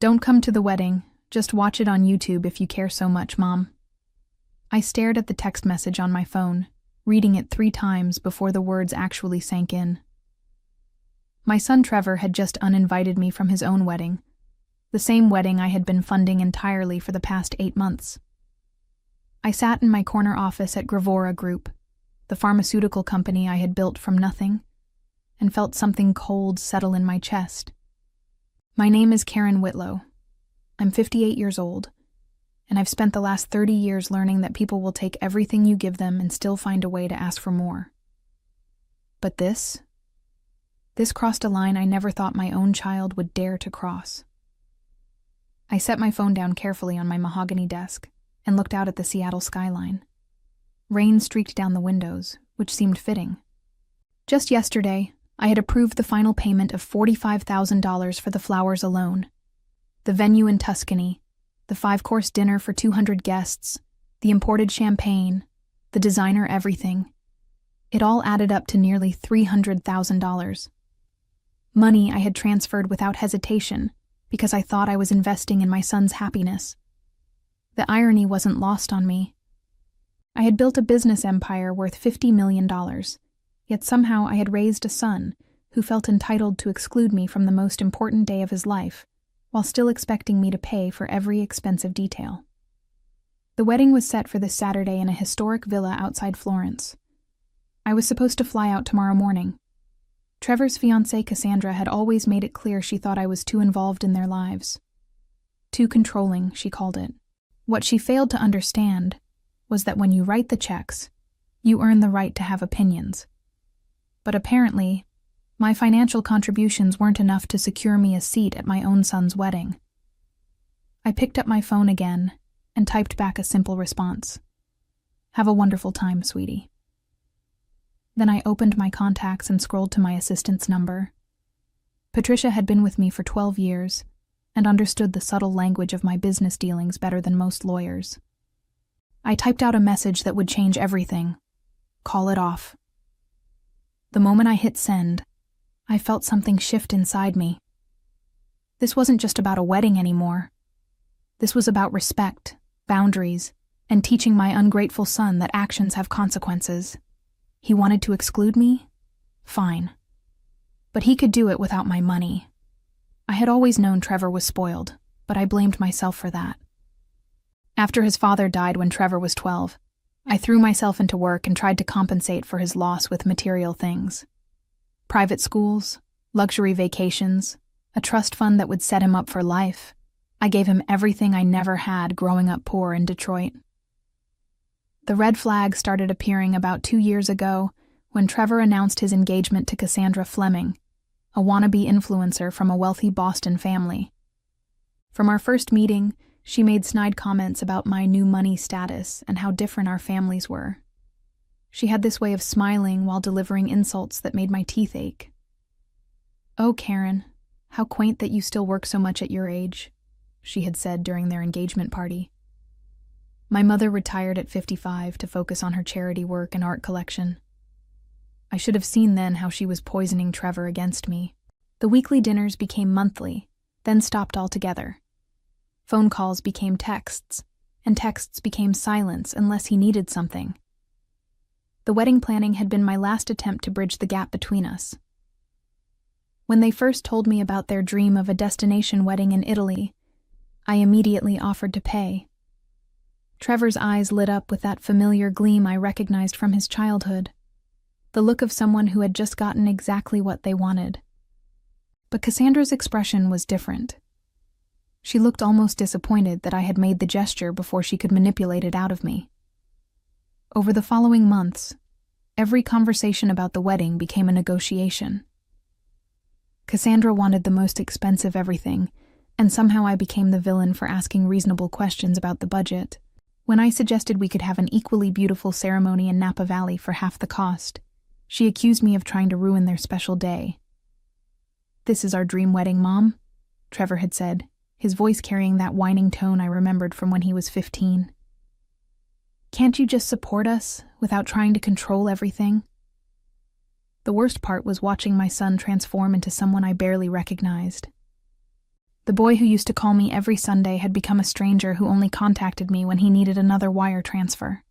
Don't come to the wedding. Just watch it on YouTube if you care so much, Mom. I stared at the text message on my phone, reading it 3 times before the words actually sank in. My son Trevor had just uninvited me from his own wedding, the same wedding I had been funding entirely for the past 8 months. I sat in my corner office at Gravora Group, the pharmaceutical company I had built from nothing, and felt something cold settle in my chest. My name is Karen Whitlow. I'm 58 years old, and I've spent the last 30 years learning that people will take everything you give them and still find a way to ask for more. But this crossed a line I never thought my own child would dare to cross. I set my phone down carefully on my mahogany desk and looked out at the Seattle skyline. Rain streaked down the windows, which seemed fitting. Just yesterday, I had approved the final payment of $45,000 for the flowers alone. The venue in Tuscany, the 5-course dinner for 200 guests, the imported champagne, the designer everything. It all added up to nearly $300,000. Money I had transferred without hesitation because I thought I was investing in my son's happiness. The irony wasn't lost on me. I had built a business empire worth $50 million, yet somehow I had raised a son who felt entitled to exclude me from the most important day of his life, while still expecting me to pay for every expensive detail. The wedding was set for this Saturday in a historic villa outside Florence. I was supposed to fly out tomorrow morning. Trevor's fiancée Cassandra had always made it clear she thought I was too involved in their lives. Too controlling, she called it. What she failed to understand was that when you write the checks, you earn the right to have opinions. But apparently, my financial contributions weren't enough to secure me a seat at my own son's wedding. I picked up my phone again and typed back a simple response. Have a wonderful time, sweetie. Then I opened my contacts and scrolled to my assistant's number. Patricia had been with me for 12 years and understood the subtle language of my business dealings better than most lawyers. I typed out a message that would change everything. Call it off. The moment I hit send, I felt something shift inside me. This wasn't just about a wedding anymore. This was about respect, boundaries, and teaching my ungrateful son that actions have consequences. He wanted to exclude me? Fine. But he could do it without my money. I had always known Trevor was spoiled, but I blamed myself for that. After his father died when Trevor was 12, I threw myself into work and tried to compensate for his loss with material things. Private schools, luxury vacations, a trust fund that would set him up for life. I gave him everything I never had growing up poor in Detroit. The red flag started appearing about 2 years ago when Trevor announced his engagement to Cassandra Fleming, a wannabe influencer from a wealthy Boston family. From our first meeting, she made snide comments about my new money status and how different our families were. She had this way of smiling while delivering insults that made my teeth ache. "Oh, Karen, how quaint that you still work so much at your age," she had said during their engagement party. My mother retired at 55 to focus on her charity work and art collection. I should have seen then how she was poisoning Trevor against me. The weekly dinners became monthly, then stopped altogether. Phone calls became texts, and texts became silence unless he needed something. The wedding planning had been my last attempt to bridge the gap between us. When they first told me about their dream of a destination wedding in Italy, I immediately offered to pay. Trevor's eyes lit up with that familiar gleam I recognized from his childhood, the look of someone who had just gotten exactly what they wanted. But Cassandra's expression was different. She looked almost disappointed that I had made the gesture before she could manipulate it out of me. Over the following months, every conversation about the wedding became a negotiation. Cassandra wanted the most expensive everything, and somehow I became the villain for asking reasonable questions about the budget. When I suggested we could have an equally beautiful ceremony in Napa Valley for half the cost, she accused me of trying to ruin their special day. "This is our dream wedding, Mom," Trevor had said, his voice carrying that whining tone I remembered from when he was 15. "Can't you just support us without trying to control everything?" The worst part was watching my son transform into someone I barely recognized. The boy who used to call me every Sunday had become a stranger who only contacted me when he needed another wire transfer.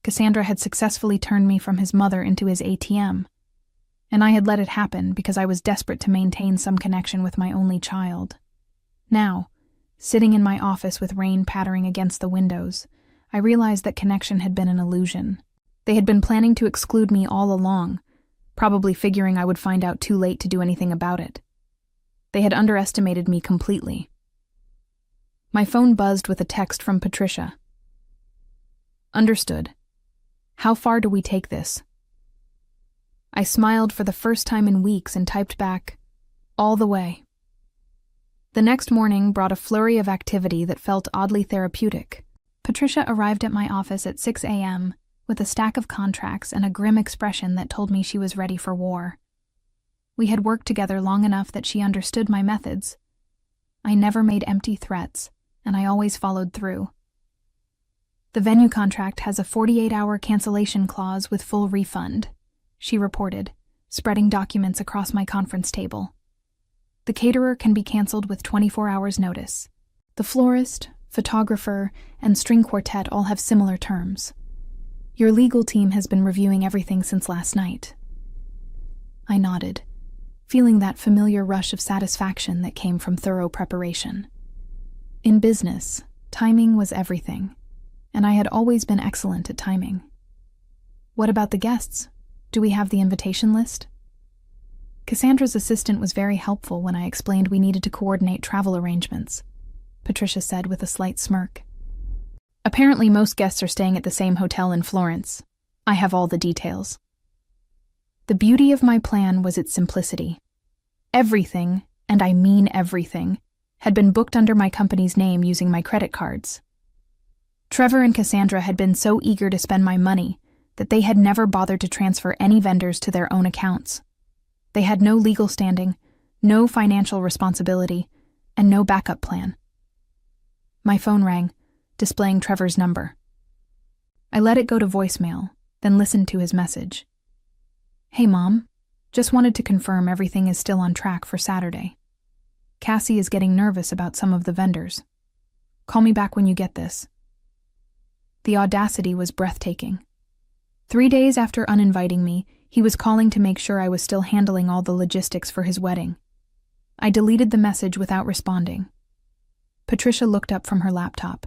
Cassandra had successfully turned me from his mother into his ATM, and I had let it happen because I was desperate to maintain some connection with my only child. Now, sitting in my office with rain pattering against the windows, I realized that connection had been an illusion. They had been planning to exclude me all along, probably figuring I would find out too late to do anything about it. They had underestimated me completely. My phone buzzed with a text from Patricia. Understood. How far do we take this? I smiled for the first time in weeks and typed back, all the way. The next morning brought a flurry of activity that felt oddly therapeutic. Patricia arrived at my office at 6 a.m. with a stack of contracts and a grim expression that told me she was ready for war. We had worked together long enough that she understood my methods. I never made empty threats, and I always followed through. The venue contract has a 48-hour cancellation clause with full refund, she reported, spreading documents across my conference table. The caterer can be canceled with 24 hours notice. The florist, photographer, and string quartet all have similar terms. Your legal team has been reviewing everything since last night. I nodded, feeling that familiar rush of satisfaction that came from thorough preparation. In business, timing was everything, and I had always been excellent at timing. What about the guests? Do we have the invitation list? Cassandra's assistant was very helpful when I explained we needed to coordinate travel arrangements, Patricia said with a slight smirk. Apparently most guests are staying at the same hotel in Florence. I have all the details. The beauty of my plan was its simplicity. Everything, and I mean everything, had been booked under my company's name using my credit cards. Trevor and Cassandra had been so eager to spend my money that they had never bothered to transfer any vendors to their own accounts. They had no legal standing, no financial responsibility, and no backup plan. My phone rang, displaying Trevor's number. I let it go to voicemail, then listened to his message. Hey, Mom. Just wanted to confirm everything is still on track for Saturday. Cassie is getting nervous about some of the vendors. Call me back when you get this. The audacity was breathtaking. 3 days after uninviting me, he was calling to make sure I was still handling all the logistics for his wedding. I deleted the message without responding. Patricia looked up from her laptop.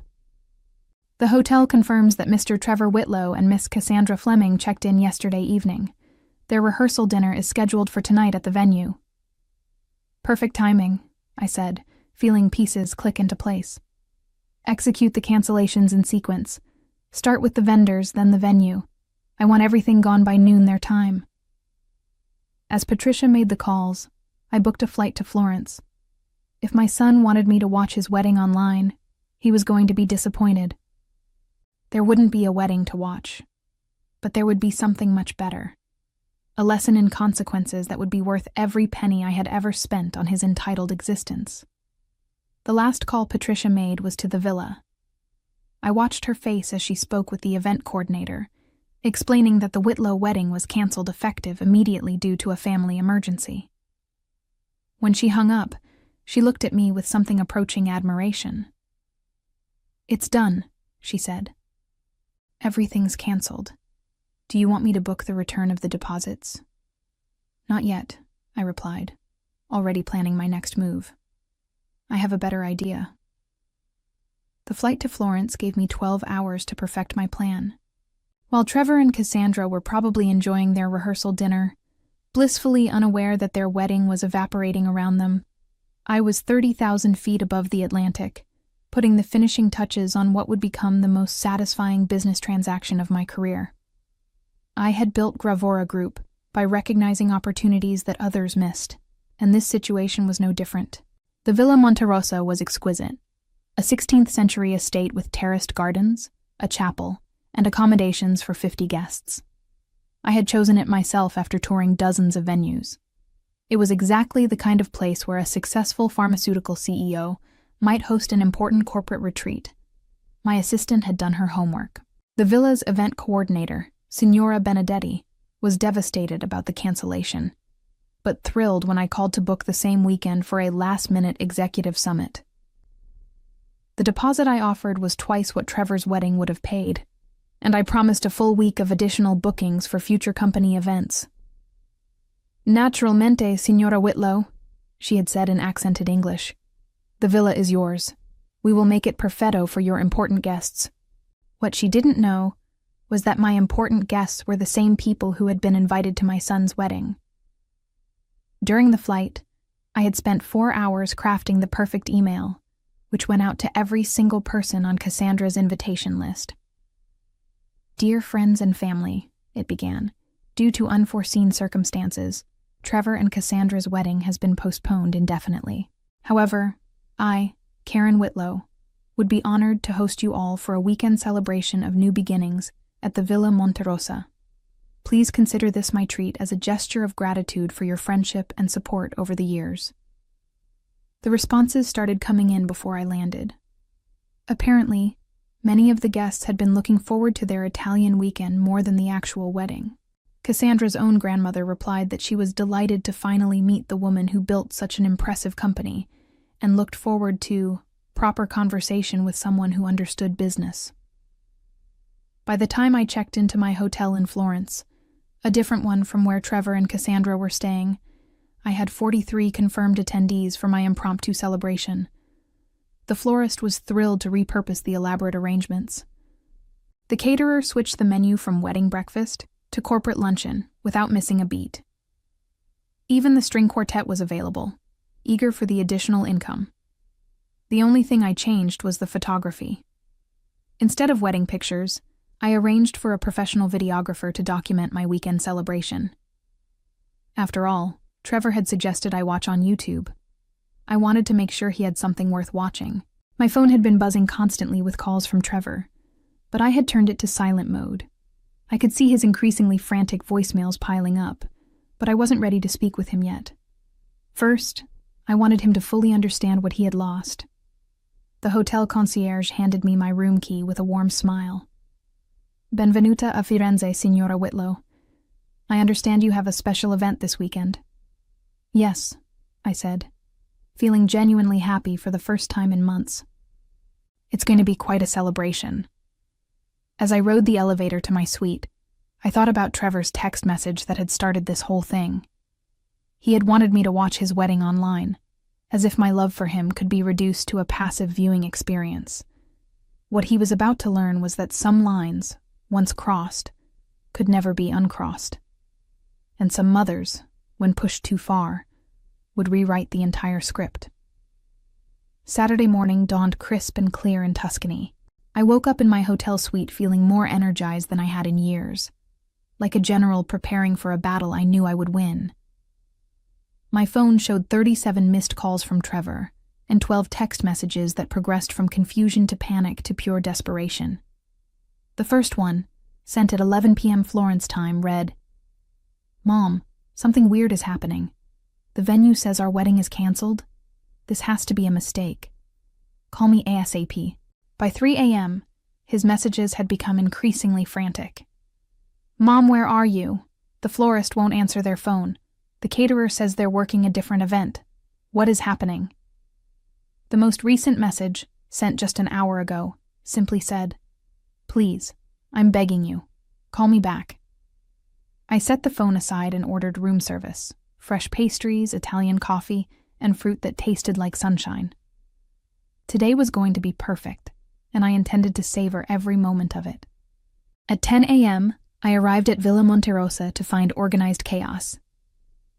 The hotel confirms that Mr. Trevor Whitlow and Miss Cassandra Fleming checked in yesterday evening. Their rehearsal dinner is scheduled for tonight at the venue. Perfect timing, I said, feeling pieces click into place. Execute the cancellations in sequence. Start with the vendors, then the venue. I want everything gone by noon their time. As Patricia made the calls, I booked a flight to Florence. If my son wanted me to watch his wedding online, he was going to be disappointed. There wouldn't be a wedding to watch, but there would be something much better. A lesson in consequences that would be worth every penny I had ever spent on his entitled existence. The last call Patricia made was to the villa. I watched her face as she spoke with the event coordinator, explaining that the Whitlow wedding was canceled effective immediately due to a family emergency. When she hung up, she looked at me with something approaching admiration. It's done, she said. Everything's canceled. Do you want me to book the return of the deposits? Not yet, I replied, already planning my next move. I have a better idea. The flight to Florence gave me 12 hours to perfect my plan. While Trevor and Cassandra were probably enjoying their rehearsal dinner, blissfully unaware that their wedding was evaporating around them, I was 30,000 feet above the Atlantic, putting the finishing touches on what would become the most satisfying business transaction of my career. I had built Gravora Group by recognizing opportunities that others missed, and this situation was no different. The Villa Monterosa was exquisite, a 16th century estate with terraced gardens, a chapel, and accommodations for 50 guests. I had chosen it myself after touring dozens of venues. It was exactly the kind of place where a successful pharmaceutical CEO might host an important corporate retreat. My assistant had done her homework. The villa's event coordinator, Signora Benedetti, was devastated about the cancellation. but thrilled when I called to book the same weekend for a last-minute executive summit. The deposit I offered was twice what Trevor's wedding would have paid, and I promised a full week of additional bookings for future company events. "Naturalmente, Signora Whitlow," she had said in accented English. "The villa is yours. We will make it perfetto for your important guests." What she didn't know was that my important guests were the same people who had been invited to my son's wedding. During the flight, I had spent 4 hours crafting the perfect email, which went out to every single person on Cassandra's invitation list. "Dear friends and family," it began, "due to unforeseen circumstances, Trevor and Cassandra's wedding has been postponed indefinitely. However, I, Karen Whitlow, would be honored to host you all for a weekend celebration of new beginnings at the Villa Monterosa. Please consider this my treat as a gesture of gratitude for your friendship and support over the years." The responses started coming in before I landed. Apparently, many of the guests had been looking forward to their Italian weekend more than the actual wedding. Cassandra's own grandmother replied that she was delighted to finally meet the woman who built such an impressive company and looked forward to proper conversation with someone who understood business. By the time I checked into my hotel in Florence, a different one from where Trevor and Cassandra were staying, I had 43 confirmed attendees for my impromptu celebration. The florist was thrilled to repurpose the elaborate arrangements. The caterer switched the menu from wedding breakfast to corporate luncheon without missing a beat. Even the string quartet was available, eager for the additional income. The only thing I changed was the photography. Instead of wedding pictures, I arranged for a professional videographer to document my weekend celebration. After all, Trevor had suggested I watch on YouTube. I wanted to make sure he had something worth watching. My phone had been buzzing constantly with calls from Trevor, but I had turned it to silent mode. I could see his increasingly frantic voicemails piling up, but I wasn't ready to speak with him yet. First, I wanted him to fully understand what he had lost. The hotel concierge handed me my room key with a warm smile. "Benvenuta a Firenze, Signora Whitlow. I understand you have a special event this weekend." "Yes," I said, feeling genuinely happy for the first time in months. "It's going to be quite a celebration." As I rode the elevator to my suite, I thought about Trevor's text message that had started this whole thing. He had wanted me to watch his wedding online, as if my love for him could be reduced to a passive viewing experience. What he was about to learn was that some lines, once crossed, could never be uncrossed. And some mothers, when pushed too far, would rewrite the entire script. Saturday morning dawned crisp and clear in Tuscany. I woke up in my hotel suite feeling more energized than I had in years, like a general preparing for a battle I knew I would win. My phone showed 37 missed calls from Trevor and 12 text messages that progressed from confusion to panic to pure desperation. The first one, sent at 11 p.m. Florence time, read, "Mom, something weird is happening. The venue says our wedding is canceled. This has to be a mistake. Call me ASAP." By 3 a.m., his messages had become increasingly frantic. "Mom, where are you? The florist won't answer their phone. The caterer says they're working a different event. What is happening?" The most recent message, sent just an hour ago, simply said, "Please, I'm begging you. Call me back." I set the phone aside and ordered room service, fresh pastries, Italian coffee, and fruit that tasted like sunshine. Today was going to be perfect, and I intended to savor every moment of it. At 10 a.m., I arrived at Villa Monterosa to find organized chaos.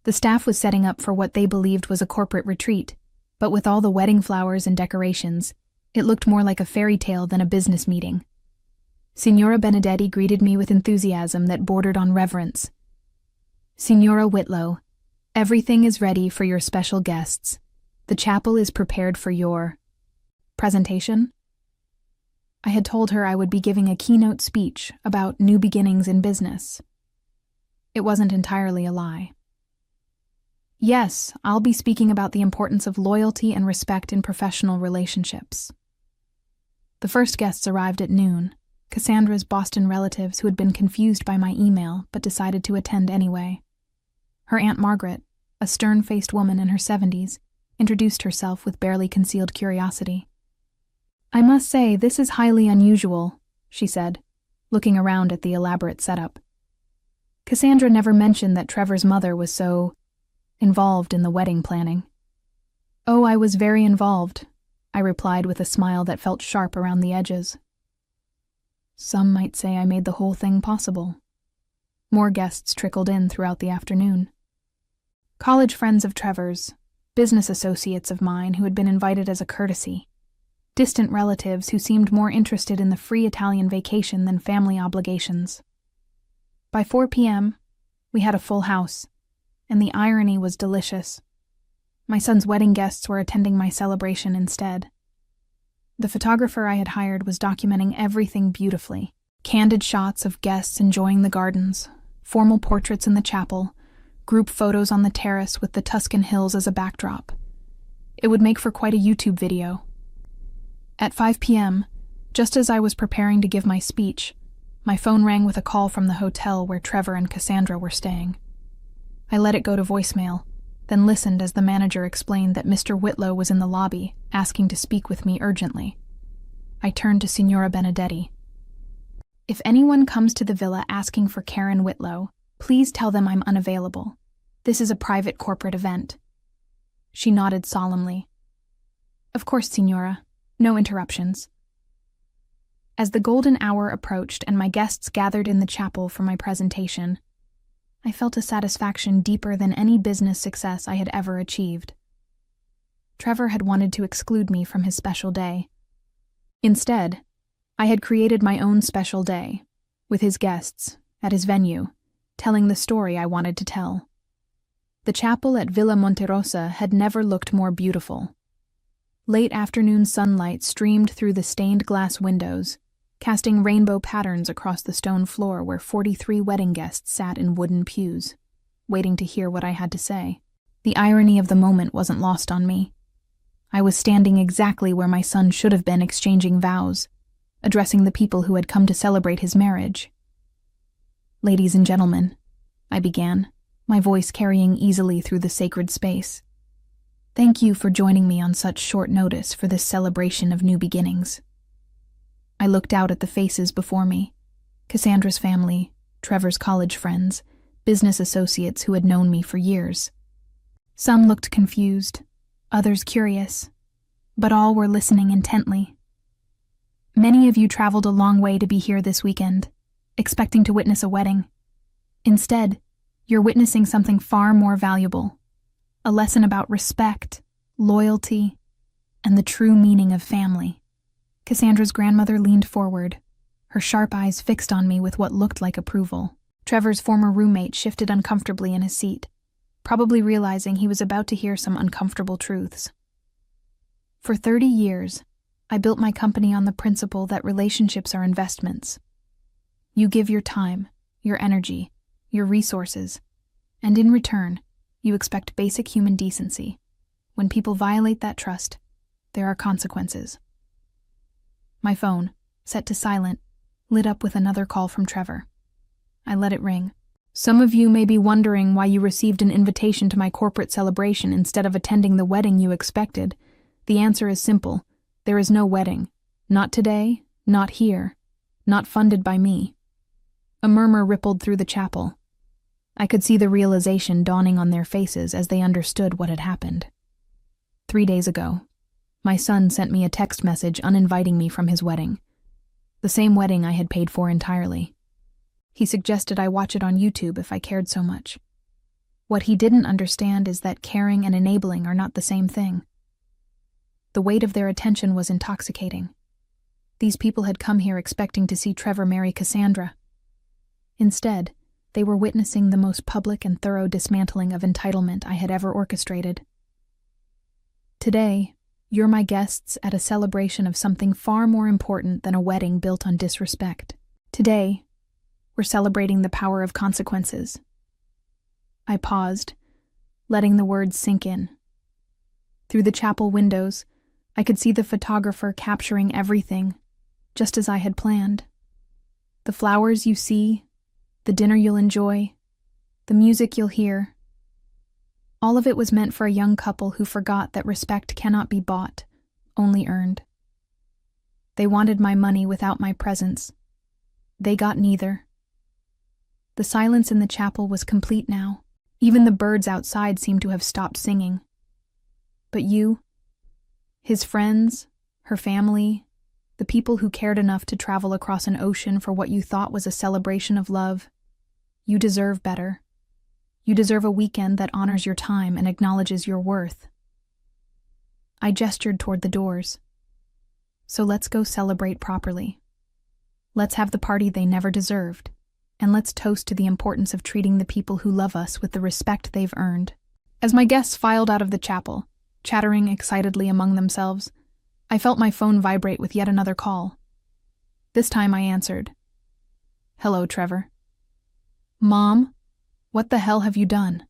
The staff was setting up for what they believed was a corporate retreat, but with all the wedding flowers and decorations, it looked more like a fairy tale than a business meeting. Signora Benedetti greeted me with enthusiasm that bordered on reverence. "Signora Whitlow, everything is ready for your special guests. The chapel is prepared for your presentation." I had told her I would be giving a keynote speech about new beginnings in business. It wasn't entirely a lie. "Yes, I'll be speaking about the importance of loyalty and respect in professional relationships." The first guests arrived at noon, Cassandra's Boston relatives who had been confused by my email but decided to attend anyway. Her Aunt Margaret, a stern-faced woman in her 70s, introduced herself with barely concealed curiosity. "I must say, this is highly unusual," she said, looking around at the elaborate setup. Cassandra never mentioned that Trevor's mother was so involved in the wedding planning. "Oh, I was very involved," I replied with a smile that felt sharp around the edges. "Some might say I made the whole thing possible." More guests trickled in throughout the afternoon. College friends of Trevor's, business associates of mine who had been invited as a courtesy, distant relatives who seemed more interested in the free Italian vacation than family obligations. By 4 p.m., we had a full house, and the irony was delicious. My son's wedding guests were attending my celebration instead. The photographer I had hired was documenting everything beautifully. Candid shots of guests enjoying the gardens, formal portraits in the chapel, group photos on the terrace with the Tuscan hills as a backdrop. It would make for quite a YouTube video. At 5 p.m., just as I was preparing to give my speech, my phone rang with a call from the hotel where Trevor and Cassandra were staying. I let it go to voicemail, then listened as the manager explained that Mr. Whitlow was in the lobby, asking to speak with me urgently. I turned to Signora Benedetti. "If anyone comes to the villa asking for Karen Whitlow, please tell them I'm unavailable. This is a private corporate event." She nodded solemnly. "Of course, Signora. No interruptions." As the golden hour approached and my guests gathered in the chapel for my presentation, I felt a satisfaction deeper than any business success I had ever achieved. Trevor had wanted to exclude me from his special day. Instead, I had created my own special day, with his guests, at his venue, telling the story I wanted to tell. The chapel at Villa Monterosa had never looked more beautiful. Late afternoon sunlight streamed through the stained glass windows, casting rainbow patterns across the stone floor where 43 wedding guests sat in wooden pews, waiting to hear what I had to say. The irony of the moment wasn't lost on me. I was standing exactly where my son should have been exchanging vows, addressing the people who had come to celebrate his marriage. "Ladies and gentlemen," I began, my voice carrying easily through the sacred space. "Thank you for joining me on such short notice for this celebration of new beginnings." I looked out at the faces before me, Cassandra's family, Trevor's college friends, business associates who had known me for years. Some looked confused, others curious, but all were listening intently. Many of you traveled a long way to be here this weekend, expecting to witness a wedding. Instead, you're witnessing something far more valuable, a lesson about respect, loyalty, and the true meaning of family. Cassandra's grandmother leaned forward, her sharp eyes fixed on me with what looked like approval. Trevor's former roommate shifted uncomfortably in his seat, probably realizing he was about to hear some uncomfortable truths. For 30 years, I built my company on the principle that relationships are investments. You give your time, your energy, your resources, and in return, you expect basic human decency. When people violate that trust, there are consequences. My phone, set to silent, lit up with another call from Trevor. I let it ring. "Some of you may be wondering why you received an invitation to my corporate celebration instead of attending the wedding you expected. The answer is simple. There is no wedding. Not today, not here, not funded by me." A murmur rippled through the chapel. I could see the realization dawning on their faces as they understood what had happened. 3 days ago, my son sent me a text message uninviting me from his wedding, the same wedding I had paid for entirely. He suggested I watch it on YouTube if I cared so much. What he didn't understand is that caring and enabling are not the same thing. The weight of their attention was intoxicating. These people had come here expecting to see Trevor marry Cassandra. Instead, they were witnessing the most public and thorough dismantling of entitlement I had ever orchestrated. Today, you're my guests at a celebration of something far more important than a wedding built on disrespect. Today, we're celebrating the power of consequences. I paused, letting the words sink in. Through the chapel windows, I could see the photographer capturing everything, just as I had planned. The flowers you see, the dinner you'll enjoy, the music you'll hear. All of it was meant for a young couple who forgot that respect cannot be bought, only earned. They wanted my money without my presence. They got neither. The silence in the chapel was complete now. Even the birds outside seemed to have stopped singing. But you, his friends, her family, the people who cared enough to travel across an ocean for what you thought was a celebration of love, you deserve better. You deserve a weekend that honors your time and acknowledges your worth. I gestured toward the doors. So let's go celebrate properly. Let's have the party they never deserved, and let's toast to the importance of treating the people who love us with the respect they've earned. As my guests filed out of the chapel, chattering excitedly among themselves, I felt my phone vibrate with yet another call. This time I answered. "Hello, Trevor." "Mom, what the hell have you done?"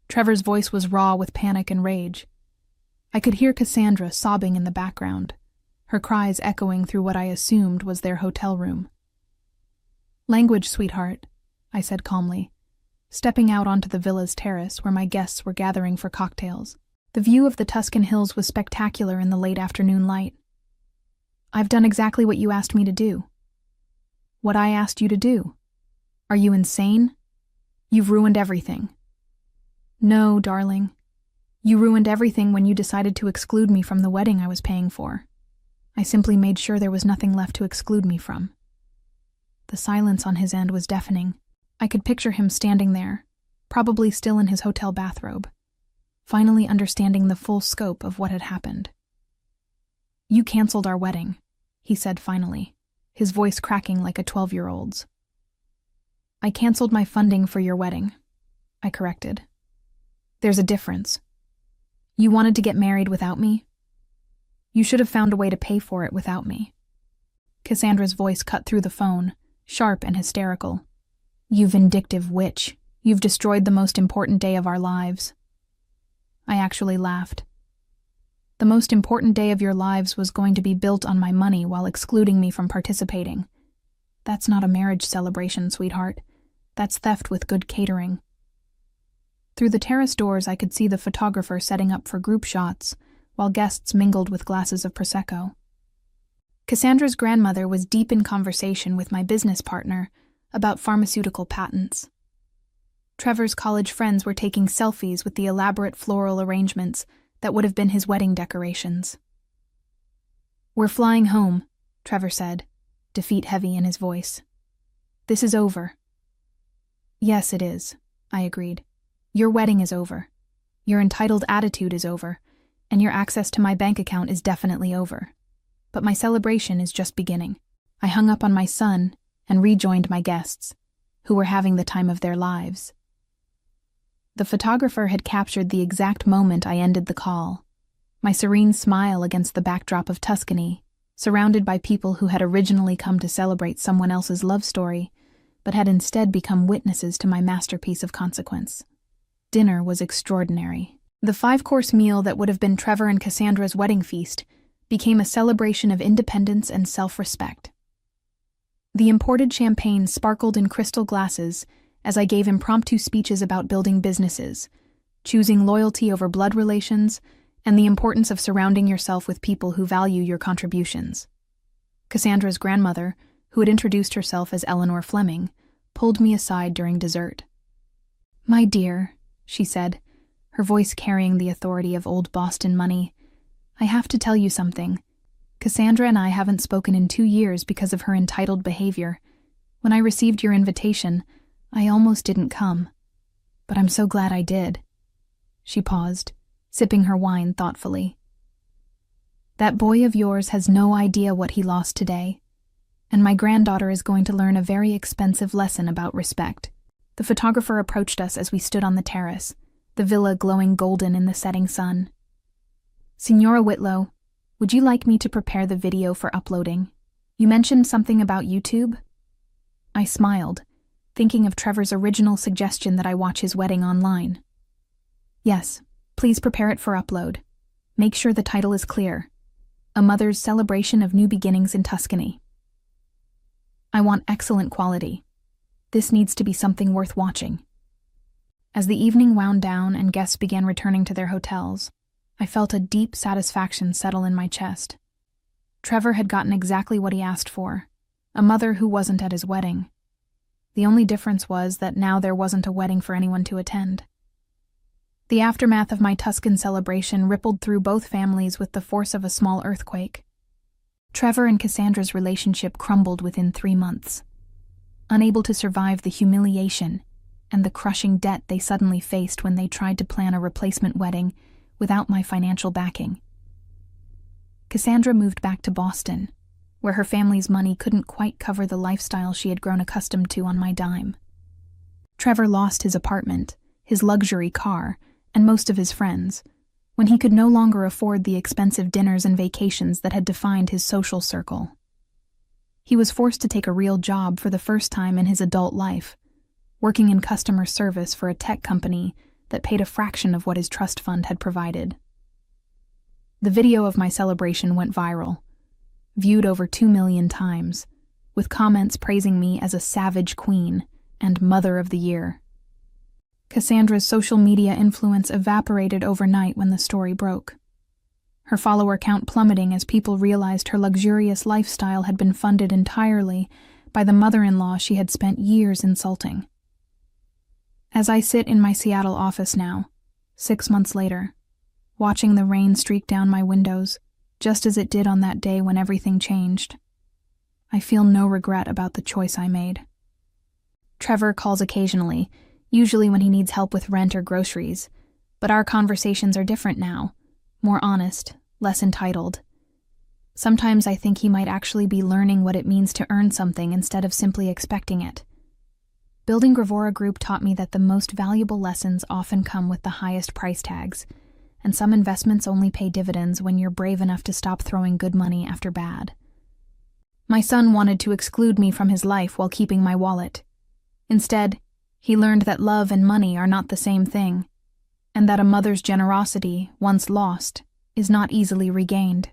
Trevor's voice was raw with panic and rage. I could hear Cassandra sobbing in the background, her cries echoing through what I assumed was their hotel room. "Language, sweetheart," I said calmly, stepping out onto the villa's terrace where my guests were gathering for cocktails. The view of the Tuscan hills was spectacular in the late afternoon light. "I've done exactly what you asked me to do." "What I asked you to do? Are you insane? You've ruined everything." "No, darling. You ruined everything when you decided to exclude me from the wedding I was paying for. I simply made sure there was nothing left to exclude me from." The silence on his end was deafening. I could picture him standing there, probably still in his hotel bathrobe, finally understanding the full scope of what had happened. "You canceled our wedding," he said finally, his voice cracking like a 12-year-old's. "I canceled my funding for your wedding," I corrected. "There's a difference. You wanted to get married without me? You should have found a way to pay for it without me." Cassandra's voice cut through the phone, sharp and hysterical. "You vindictive witch. You've destroyed the most important day of our lives." I actually laughed. "The most important day of your lives was going to be built on my money while excluding me from participating. That's not a marriage celebration, sweetheart. That's theft with good catering." Through the terrace doors I could see the photographer setting up for group shots, while guests mingled with glasses of Prosecco. Cassandra's grandmother was deep in conversation with my business partner about pharmaceutical patents. Trevor's college friends were taking selfies with the elaborate floral arrangements that would have been his wedding decorations. "We're flying home," Trevor said, defeat heavy in his voice. "This is over." "Yes, it is," I agreed. "Your wedding is over. Your entitled attitude is over, and your access to my bank account is definitely over. But my celebration is just beginning." I hung up on my son and rejoined my guests, who were having the time of their lives. The photographer had captured the exact moment I ended the call, my serene smile against the backdrop of Tuscany, surrounded by people who had originally come to celebrate someone else's love story, but had instead become witnesses to my masterpiece of consequence. Dinner was extraordinary. The 5-course meal that would have been Trevor and Cassandra's wedding feast became a celebration of independence and self-respect. The imported champagne sparkled in crystal glasses as I gave impromptu speeches about building businesses, choosing loyalty over blood relations, and the importance of surrounding yourself with people who value your contributions. Cassandra's grandmother, who had introduced herself as Eleanor Fleming, pulled me aside during dessert. "My dear," she said, her voice carrying the authority of old Boston money, "I have to tell you something. Cassandra and I haven't spoken in 2 years because of her entitled behavior. When I received your invitation, I almost didn't come. But I'm so glad I did." She paused, sipping her wine thoughtfully. "That boy of yours has no idea what he lost today, and my granddaughter is going to learn a very expensive lesson about respect." The photographer approached us as we stood on the terrace, the villa glowing golden in the setting sun. "Signora Whitlow, would you like me to prepare the video for uploading? You mentioned something about YouTube?" I smiled, thinking of Trevor's original suggestion that I watch his wedding online. "Yes, please prepare it for upload. Make sure the title is clear. A Mother's Celebration of New Beginnings in Tuscany. I want excellent quality. This needs to be something worth watching." As the evening wound down and guests began returning to their hotels, I felt a deep satisfaction settle in my chest. Trevor had gotten exactly what he asked for, a mother who wasn't at his wedding. The only difference was that now there wasn't a wedding for anyone to attend. The aftermath of my Tuscan celebration rippled through both families with the force of a small earthquake. Trevor and Cassandra's relationship crumbled within 3 months. Unable to survive the humiliation and the crushing debt they suddenly faced when they tried to plan a replacement wedding without my financial backing. Cassandra moved back to Boston, where her family's money couldn't quite cover the lifestyle she had grown accustomed to on my dime. Trevor lost his apartment, his luxury car, and most of his friends, when he could no longer afford the expensive dinners and vacations that had defined his social circle. He was forced to take a real job for the first time in his adult life, working in customer service for a tech company that paid a fraction of what his trust fund had provided. The video of my celebration went viral, viewed over 2 million times, with comments praising me as a savage queen and mother of the year. Cassandra's social media influence evaporated overnight when the story broke, her follower count plummeting as people realized her luxurious lifestyle had been funded entirely by the mother-in-law she had spent years insulting. As I sit in my Seattle office now, 6 months later, watching the rain streak down my windows, just as it did on that day when everything changed, I feel no regret about the choice I made. Trevor calls occasionally, usually when he needs help with rent or groceries, but our conversations are different now, more honest, less entitled. Sometimes I think he might actually be learning what it means to earn something instead of simply expecting it. Building Gravora Group taught me that the most valuable lessons often come with the highest price tags, and some investments only pay dividends when you're brave enough to stop throwing good money after bad. My son wanted to exclude me from his life while keeping my wallet. Instead, he learned that love and money are not the same thing, and that a mother's generosity, once lost, is not easily regained.